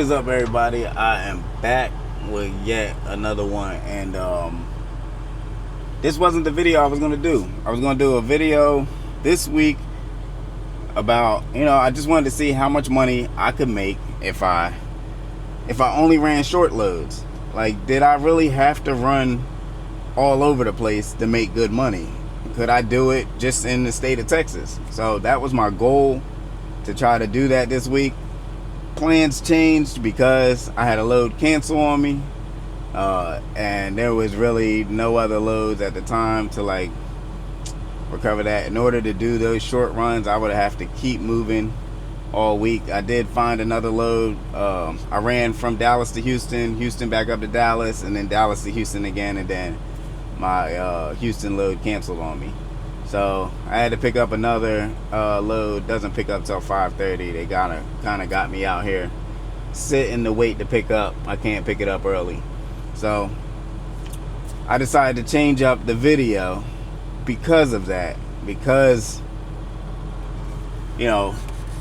is up, everybody? I am back with yet another one, and this wasn't the video I was gonna do. I was gonna do a video this week about, I just wanted to see how much money I could make if I only ran short loads. Like, did I really have to run all over the place to make good money? Could I do it just in the state of Texas? So that was my goal, to try to do that this week. Plans changed because I had a load cancel on me, and there was really no other loads at the time to like recover that. In order to do those short runs, I would have to keep moving all week. I did find another load. I ran from Dallas to Houston, Houston back up to Dallas, and then Dallas to Houston again, and then my Houston load canceled on me. So I had to pick up another load. Doesn't pick up till 5:30. They kind of got me out here sitting to wait to pick up. I can't pick it up early. So I decided to change up the video because of that. Because,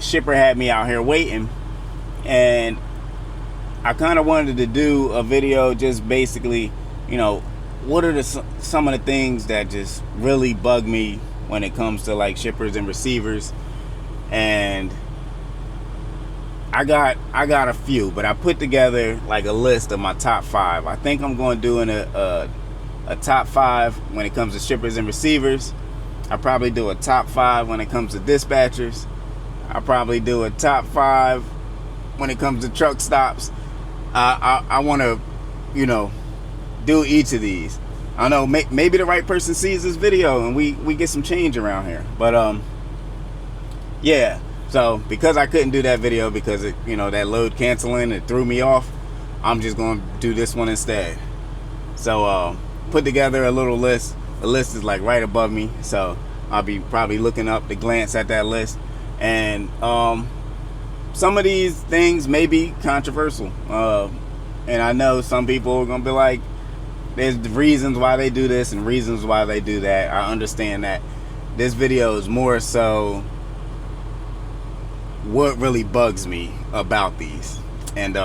shipper had me out here waiting. And I kind of wanted to do a video just basically, what are some of the things that just really bug me when it comes to like shippers and receivers. And I got a few, but I put together like a list of my top 5. I think I'm going to do a top 5 when it comes to shippers and receivers. I probably do a top 5 when it comes to dispatchers. I probably do a top 5 when it comes to truck stops. I want to, do each of these. I don't know, maybe the right person sees this video and we get some change around here. But yeah, so because I couldn't do that video because it, that load canceling, it threw me off, I'm just going to do this one instead. So put together a little list. The list is like right above me, so I'll be probably looking up to glance at that list. And some of these things may be controversial, and I know some people are gonna be like, there's reasons why they do this and reasons why they do that. I understand that. This video is more so what really bugs me about these. And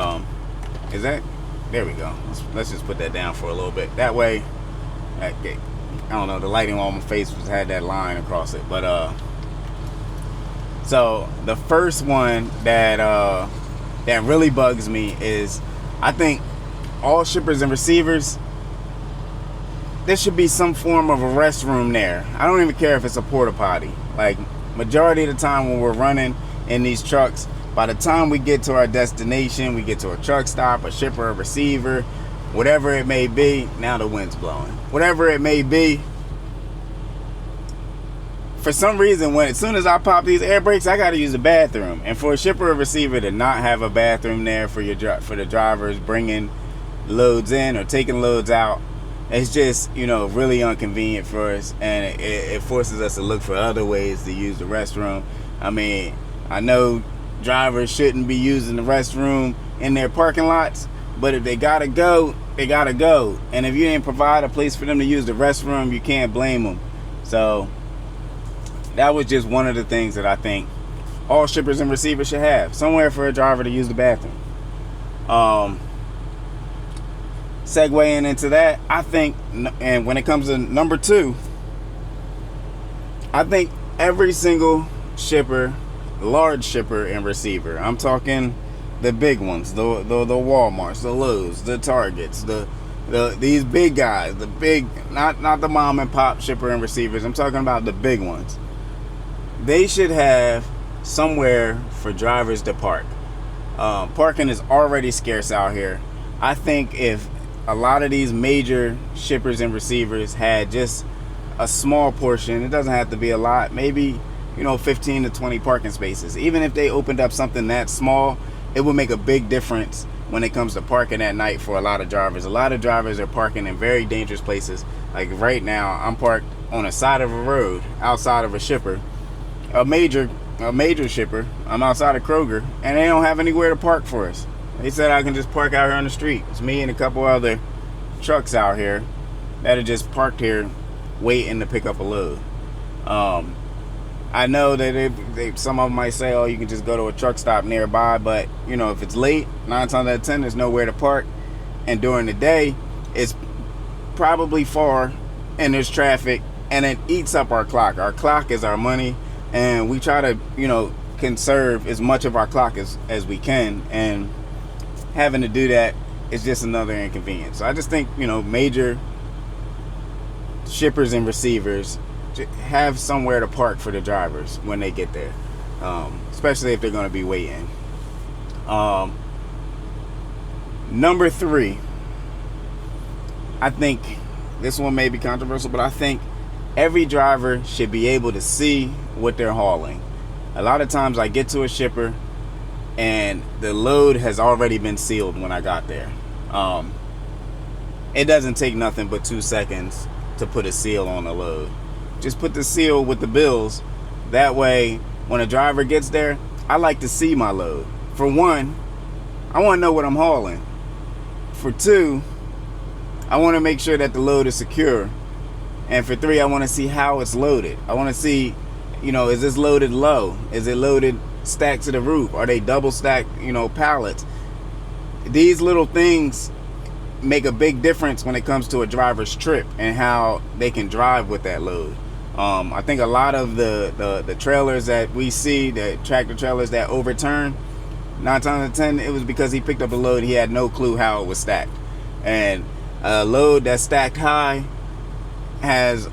is that, there we go. Let's just put that down for a little bit. That way, okay, I don't know, the lighting on my face had that line across it. But so the first one that really bugs me is, I think all shippers and receivers, there should be some form of a restroom there. I don't even care if it's a porta potty. Like, majority of the time when we're running in these trucks, by the time we get to our destination, we get to a truck stop, a shipper, a receiver, whatever it may be. Now the wind's blowing. Whatever it may be, for some reason, as soon as I pop these air brakes, I got to use the bathroom. And for a shipper or receiver to not have a bathroom there for the drivers bringing loads in or taking loads out, it's just, really inconvenient for us, and it forces us to look for other ways to use the restroom. I mean, I know drivers shouldn't be using the restroom in their parking lots, but if they gotta go, they gotta go. And if you didn't provide a place for them to use the restroom, you can't blame them. So that was just one of the things that I think all shippers and receivers should have, somewhere for a driver to use the bathroom. Segueing into that, I think, and when it comes to number 2, I think every single shipper, large shipper and receiver, I'm talking the big ones, the Walmarts, the Lowe's, the Targets, these big guys, the big, not the mom and pop shipper and receivers, I'm talking about the big ones. They should have somewhere for drivers to park. Parking is already scarce out here. I think if a lot of these major shippers and receivers had just a small portion, it doesn't have to be a lot, maybe 15 to 20 parking spaces. Even if they opened up something that small, it would make a big difference when it comes to parking at night for a lot of drivers. A lot of drivers are parking in very dangerous places. Like right now, I'm parked on the side of a road outside of a shipper, a major shipper. I'm outside of Kroger, and they don't have anywhere to park for us. They said I can just park out here on the street. It's me and a couple other trucks out here that are just parked here waiting to pick up a load. I know that some of them might say, oh, you can just go to a truck stop nearby, but you know, if it's late, 9 times out of 10, there's nowhere to park, and during the day, it's probably far, and there's traffic, and it eats up our clock. Our clock is our money, and we try to, you know, conserve as much of our clock as we can, and having to do that is just another inconvenience. So I just think, you know, major shippers and receivers have somewhere to park for the drivers when they get there, especially if they're going to be waiting. Number 3, I think this one may be controversial, but I think every driver should be able to see what they're hauling. A lot of times I get to a shipper and the load has already been sealed when I got there. It doesn't take nothing but 2 seconds to put a seal on a load. Just put the seal with the bills. That way, when a driver gets there, I like to see my load. For one, I want to know what I'm hauling. For 2, I want to make sure that the load is secure. And for 3, I want to see how it's loaded. I want to see, you know, is this loaded low? Is it loaded stacked to the roof? Are they double stacked, you know, pallets? These little things make a big difference when it comes to a driver's trip and how they can drive with that load. I think a lot of the trailers that we see, the tractor trailers that overturn, 9 times out of 10, it was because he picked up a load, he had no clue how it was stacked. And a load that's stacked high has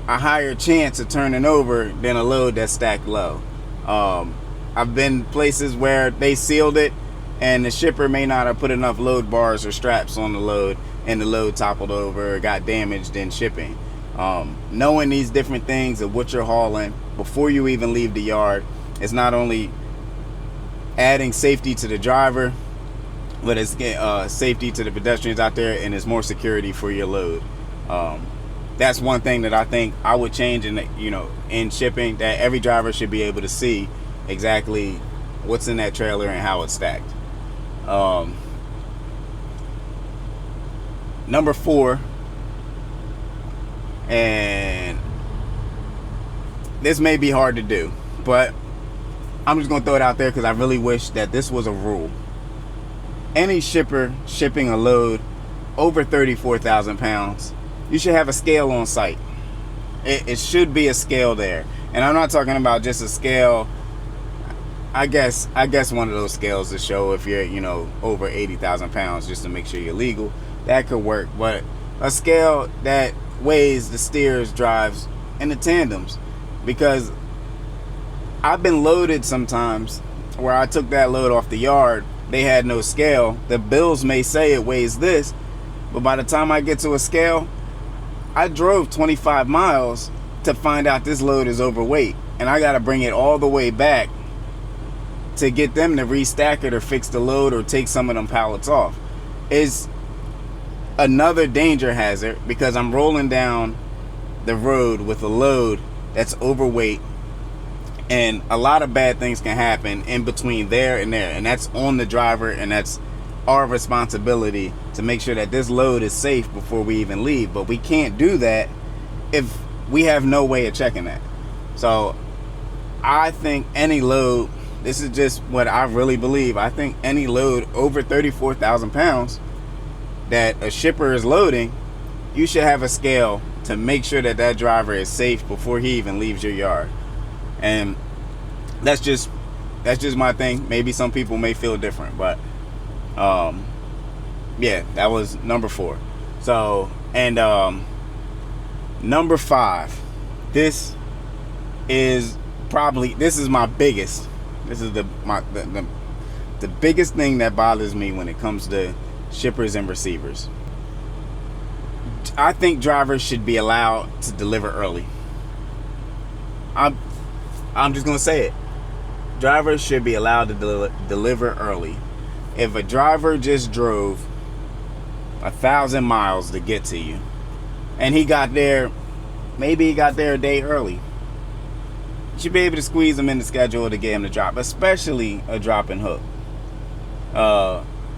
a higher chance of turning over than a load that's stacked low. I've been places where they sealed it and the shipper may not have put enough load bars or straps on the load, and the load toppled over or got damaged in shipping. Knowing these different things of what you're hauling before you even leave the yard is not only adding safety to the driver, but it's safety to the pedestrians out there, and it's more security for your load. That's one thing that I think I would change in shipping, that every driver should be able to see exactly what's in that trailer and how it's stacked. Number 4, and this may be hard to do, but I'm just gonna throw it out there because I really wish that this was a rule. Any shipper shipping a load over 34,000 pounds, you should have a scale on site. It should be a scale there, and I'm not talking about just a scale. I guess one of those scales to show if you're, you know, over 80,000 pounds, just to make sure you're legal. That could work, but a scale that weighs the steers, drives, and the tandems, because I've been loaded sometimes where I took that load off the yard, they had no scale. The bills may say it weighs this, but by the time I get to a scale, I drove 25 miles to find out this load is overweight, and I got to bring it all the way back to get them to restack it or fix the load or take some of them pallets off. Is another danger hazard, because I'm rolling down the road with a load that's overweight, and a lot of bad things can happen in between there and there, and that's on the driver, and that's our responsibility to make sure that this load is safe before we even leave. But we can't do that if we have no way of checking that. So I think any load, this is just what I really believe, I think any load over 34,000 pounds that a shipper is loading, you should have a scale to make sure that that driver is safe before he even leaves your yard. And that's just my thing. Maybe some people may feel different, but yeah, that was number 4. So, and number 5, this is my biggest. This is the biggest thing that bothers me when it comes to shippers and receivers. I think drivers should be allowed to deliver early. I'm just gonna say it. Drivers should be allowed to deliver early. If a driver just drove 1,000 miles to get to you, and maybe he got there a day early, you should be able to squeeze him in the schedule to get him to drop, especially a drop and hook.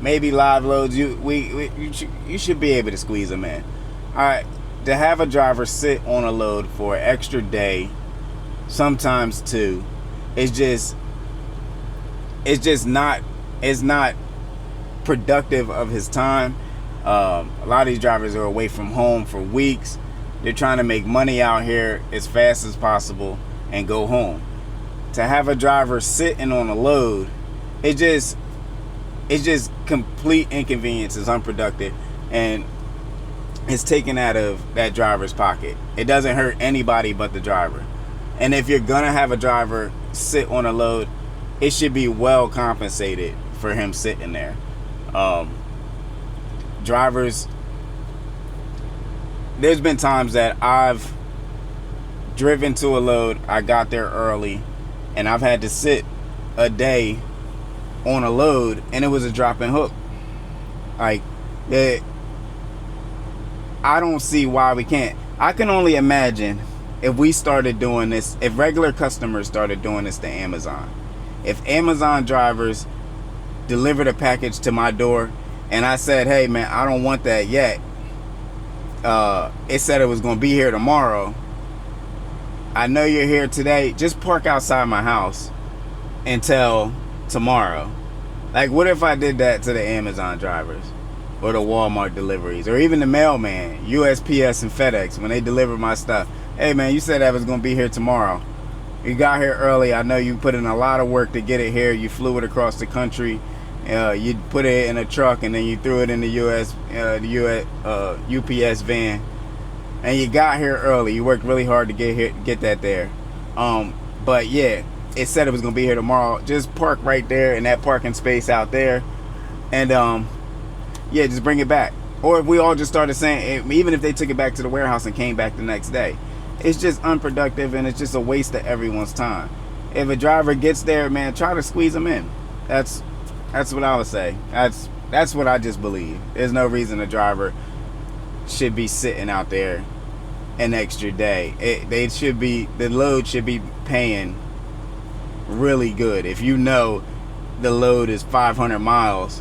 Maybe live loads, you should be able to squeeze them in. All right, to have a driver sit on a load for an extra day sometimes 2. It's not productive of his time. A lot of these drivers are away from home for weeks. They're trying to make money out here as fast as possible and go home. To have a driver sitting on a load, it's just complete inconvenience. It's unproductive, and it's taken out of that driver's pocket. It doesn't hurt anybody but the driver. And if you're gonna have a driver sit on a load, it should be well compensated for him sitting there. Drivers, there's been times that I've driven to a load, I got there early, and I've had to sit a day on a load, and it was a drop and hook. Like, I don't see why we can't. I can only imagine if we started doing this, if regular customers started doing this to Amazon. If Amazon drivers delivered a package to my door and I said, hey man, I don't want that yet. It said it was going to be here tomorrow. I know you're here today. Just park outside my house until tomorrow. Like, what if I did that to the Amazon drivers or the Walmart deliveries or even the mailman, USPS and FedEx, when they deliver my stuff? Hey man, you said that was going to be here tomorrow. You got here early. I know you put in a lot of work to get it here. You flew it across the country. You put it in a truck and then you threw it in the UPS van. And you got here early. You worked really hard to get that there. But yeah, it said it was gonna be here tomorrow. Just park right there in that parking space out there, and yeah, just bring it back. Or if we all just started saying, even if they took it back to the warehouse and came back the next day, it's just unproductive and it's just a waste of everyone's time. If a driver gets there, man, try to squeeze them in. That's what I would say. That's what I just believe. There's no reason a driver should be sitting out there an extra day. The load should be paying really good. If you know the load is 500 miles,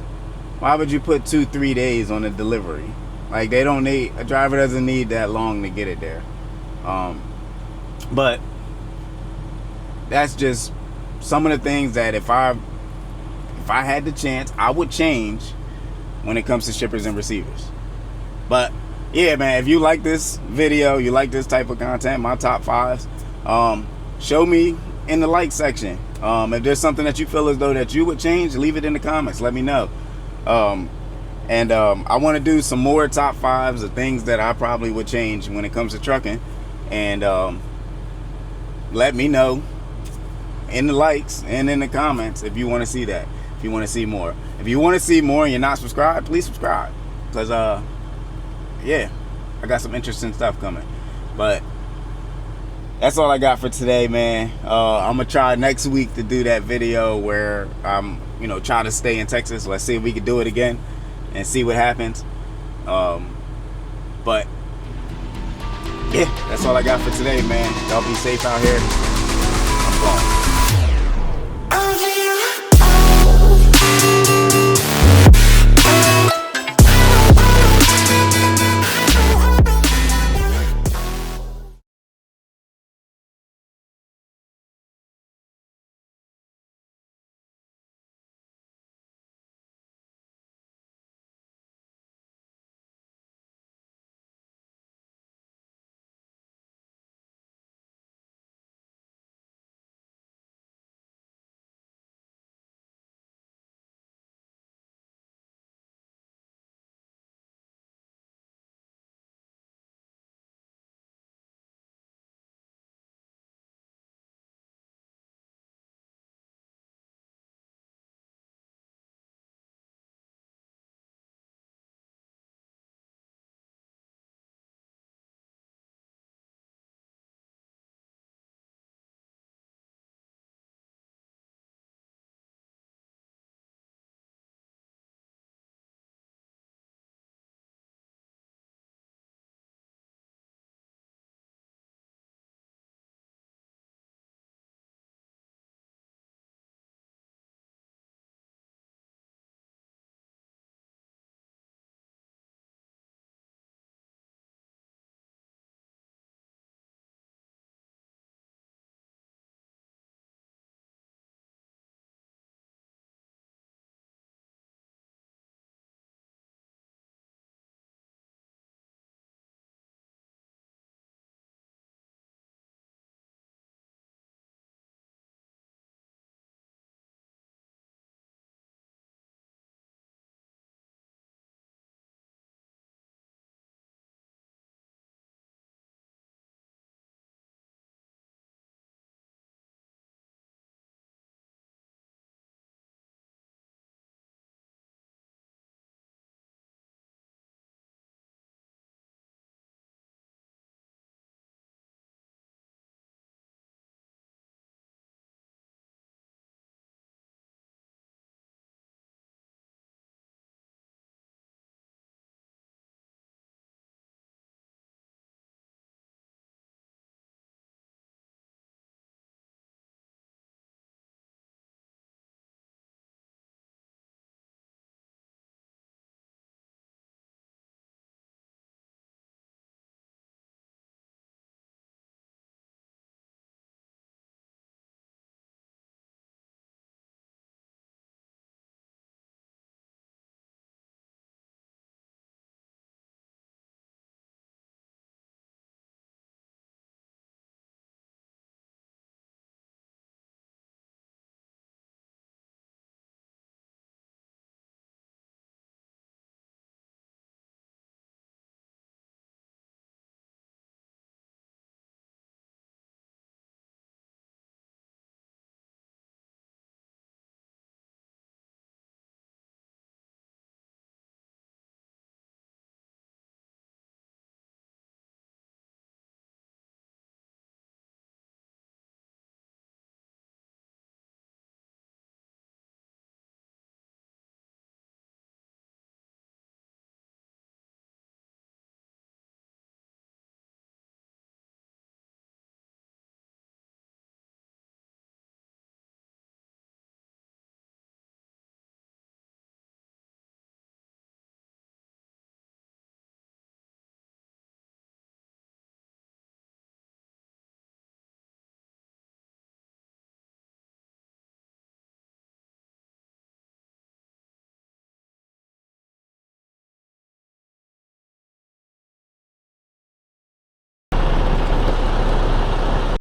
why would you put 2-3 days on a delivery? Like, a driver doesn't need that long to get it there. But that's just some of the things that if I had the chance, I would change when it comes to shippers and receivers. But yeah, man, if you like this video, you like this type of content, my top 5s, show me in the like section. If there's something that you feel as though that you would change, leave it in the comments. Let me know. I want to do some more top 5s of things that I probably would change when it comes to trucking. And let me know in the likes and in the comments if you want to see that. If you want to see more. If you want to see more and you're not subscribed, please subscribe. Because, yeah, I got some interesting stuff coming. But that's all I got for today, man. I'm going to try next week to do that video where I'm, trying to stay in Texas. Let's see if we can do it again and see what happens. But yeah, that's all I got for today, man. Y'all be safe out here. I'm gone.